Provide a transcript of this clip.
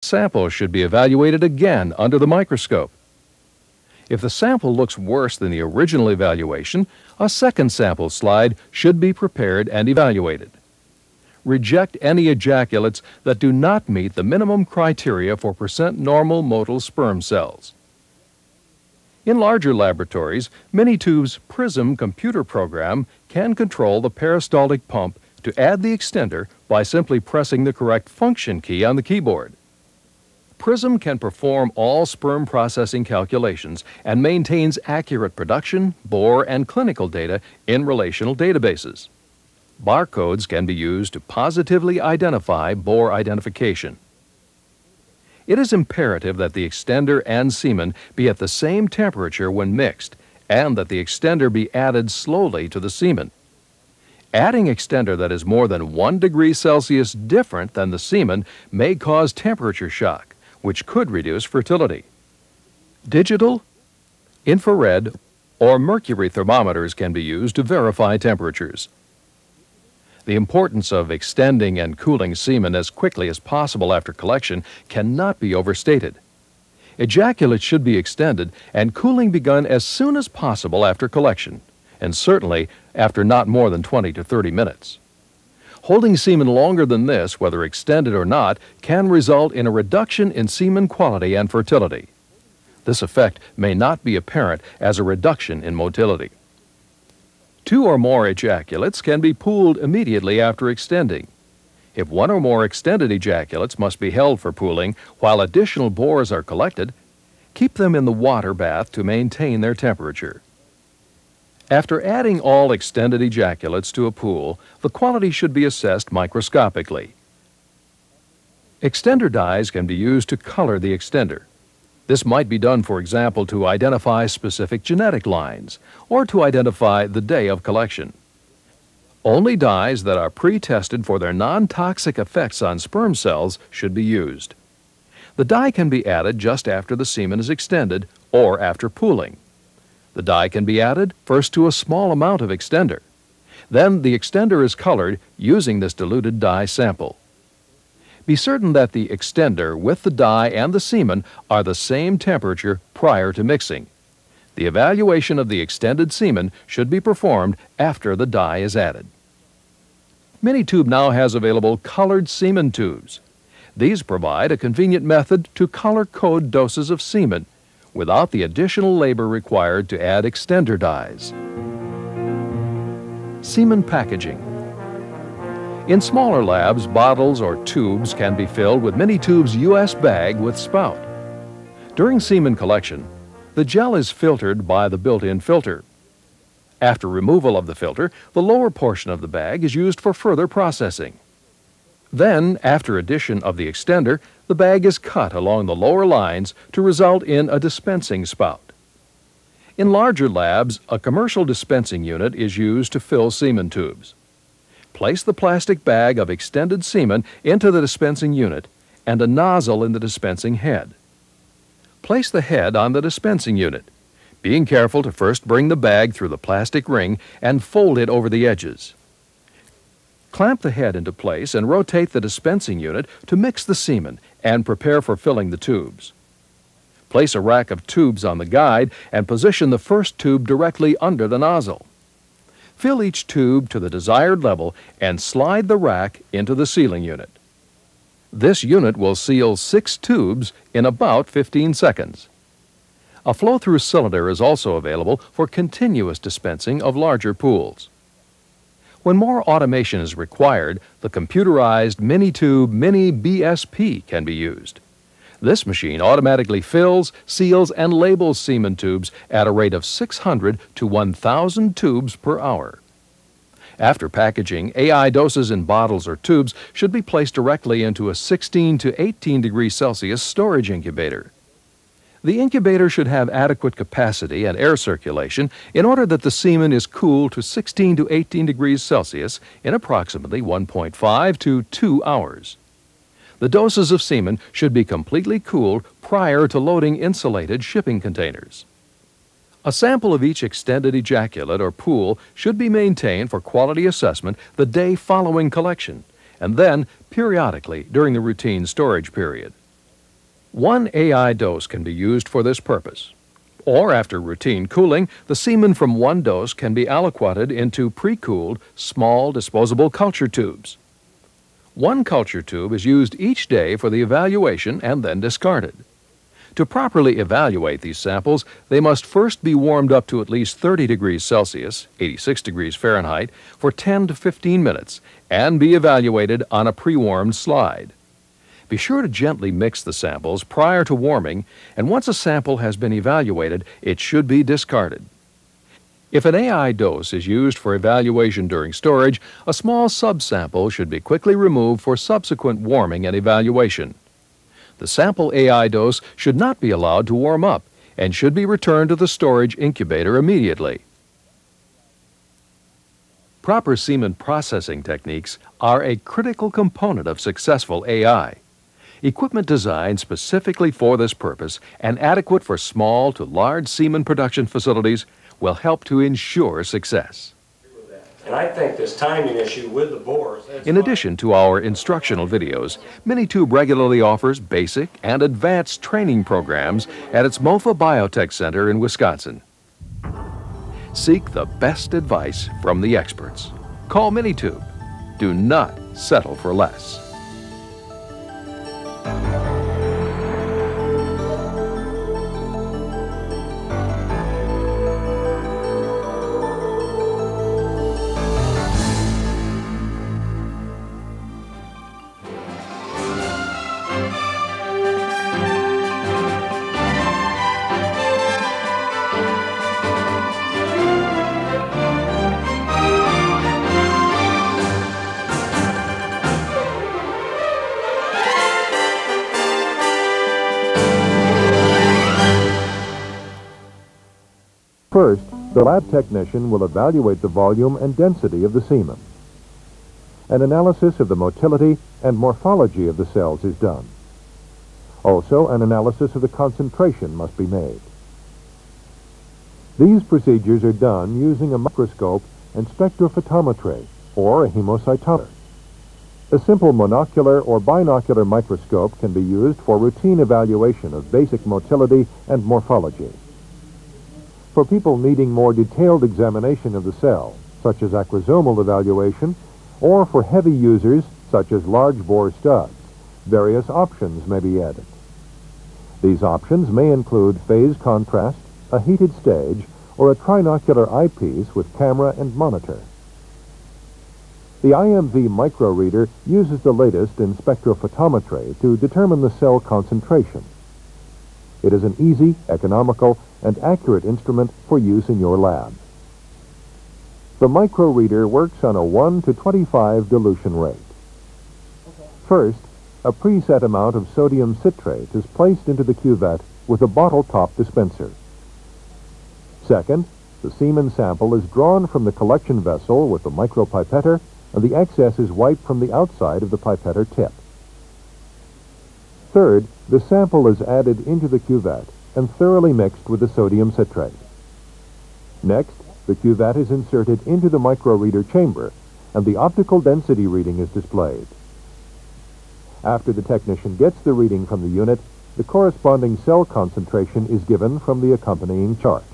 sample should be evaluated again under the microscope. If the sample looks worse than the original evaluation, a second sample slide should be prepared and evaluated. Reject any ejaculates that do not meet the minimum criteria for percent normal motile sperm cells. In larger laboratories, Minitube's PRISM computer program can control the peristaltic pump to add the extender by simply pressing the correct function key on the keyboard. PRISM can perform all sperm processing calculations and maintains accurate production, bore, and clinical data in relational databases. Barcodes can be used to positively identify bore identification. It is imperative that the extender and semen be at the same temperature when mixed, and that the extender be added slowly to the semen. Adding extender that is more than 1 degree Celsius different than the semen may cause temperature shock, which could reduce fertility. Digital, infrared, or mercury thermometers can be used to verify temperatures. The importance of extending and cooling semen as quickly as possible after collection cannot be overstated. Ejaculate should be extended and cooling begun as soon as possible after collection, and certainly after not more than 20 to 30 minutes. Holding semen longer than this, whether extended or not, can result in a reduction in semen quality and fertility. This effect may not be apparent as a reduction in motility. 2 or more ejaculates can be pooled immediately after extending. If 1 or more extended ejaculates must be held for pooling while additional bores are collected, keep them in the water bath to maintain their temperature. After adding all extended ejaculates to a pool, the quality should be assessed microscopically. Extender dyes can be used to color the extender. This might be done, for example, to identify specific genetic lines or to identify the day of collection. Only dyes that are pre-tested for their non-toxic effects on sperm cells should be used. The dye can be added just after the semen is extended or after pooling. The dye can be added first to a small amount of extender. Then the extender is colored using this diluted dye sample. Be certain that the extender with the dye and the semen are the same temperature prior to mixing. The evaluation of the extended semen should be performed after the dye is added. Minitube now has available colored semen tubes. These provide a convenient method to color-code doses of semen without the additional labor required to add extender dyes. Semen packaging. In smaller labs, bottles or tubes can be filled with Minitube's U.S. bag with spout. During semen collection, the gel is filtered by the built-in filter. After removal of the filter, the lower portion of the bag is used for further processing. Then, after addition of the extender, the bag is cut along the lower lines to result in a dispensing spout. In larger labs, a commercial dispensing unit is used to fill semen tubes. Place the plastic bag of extended semen into the dispensing unit and a nozzle in the dispensing head. Place the head on the dispensing unit, being careful to first bring the bag through the plastic ring and fold it over the edges. Clamp the head into place and rotate the dispensing unit to mix the semen and prepare for filling the tubes. Place a rack of tubes on the guide and position the first tube directly under the nozzle. Fill each tube to the desired level and slide the rack into the sealing unit. This unit will seal 6 tubes in about 15 seconds. A flow-through cylinder is also available for continuous dispensing of larger pools. When more automation is required, the computerized Minitube Mini BSP can be used. This machine automatically fills, seals, and labels semen tubes at a rate of 600 to 1,000 tubes per hour. After packaging, AI doses in bottles or tubes should be placed directly into a 16 to 18 degrees Celsius storage incubator. The incubator should have adequate capacity and air circulation in order that the semen is cooled to 16 to 18 degrees Celsius in approximately 1.5 to 2 hours. The doses of semen should be completely cooled prior to loading insulated shipping containers. A sample of each extended ejaculate or pool should be maintained for quality assessment the day following collection, and then periodically during the routine storage period. One AI dose can be used for this purpose. Or after routine cooling, the semen from one dose can be aliquoted into pre-cooled, small disposable culture tubes. One culture tube is used each day for the evaluation and then discarded. To properly evaluate these samples, they must first be warmed up to at least 30 degrees Celsius, 86 degrees Fahrenheit, for 10 to 15 minutes and be evaluated on a pre-warmed slide. Be sure to gently mix the samples prior to warming, and once a sample has been evaluated, it should be discarded. If an AI dose is used for evaluation during storage, a small subsample should be quickly removed for subsequent warming and evaluation. The sample AI dose should not be allowed to warm up and should be returned to the storage incubator immediately. Proper semen processing techniques are a critical component of successful AI. Equipment designed specifically for this purpose and adequate for small to large semen production facilities will help to ensure success. And I think this timing issue with the bores... In addition to our instructional videos, Minitube regularly offers basic and advanced training programs at its MOFA Biotech Center in Wisconsin. Seek the best advice from the experts. Call Minitube. Do not settle for less. First, the lab technician will evaluate the volume and density of the semen. An analysis of the motility and morphology of the cells is done. Also, an analysis of the concentration must be made. These procedures are done using a microscope and spectrophotometry, or a hemocytometer. A simple monocular or binocular microscope can be used for routine evaluation of basic motility and morphology. For people needing more detailed examination of the cell, such as acrosomal evaluation, or for heavy users, such as large bore studs, various options may be added. These options may include phase contrast, a heated stage, or a trinocular eyepiece with camera and monitor. The IMV microreader uses the latest in spectrophotometry to determine the cell concentration. It is an easy, economical, and accurate instrument for use in your lab. The microreader works on a 1 to 25 dilution rate. First, a preset amount of sodium citrate is placed into the cuvette with a bottle top dispenser. Second, the semen sample is drawn from the collection vessel with the micropipetter, and the excess is wiped from the outside of the pipetter tip. Third, the sample is added into the cuvette and thoroughly mixed with the sodium citrate. Next, the cuvette is inserted into the microreader chamber, and the optical density reading is displayed. After the technician gets the reading from the unit, the corresponding cell concentration is given from the accompanying chart.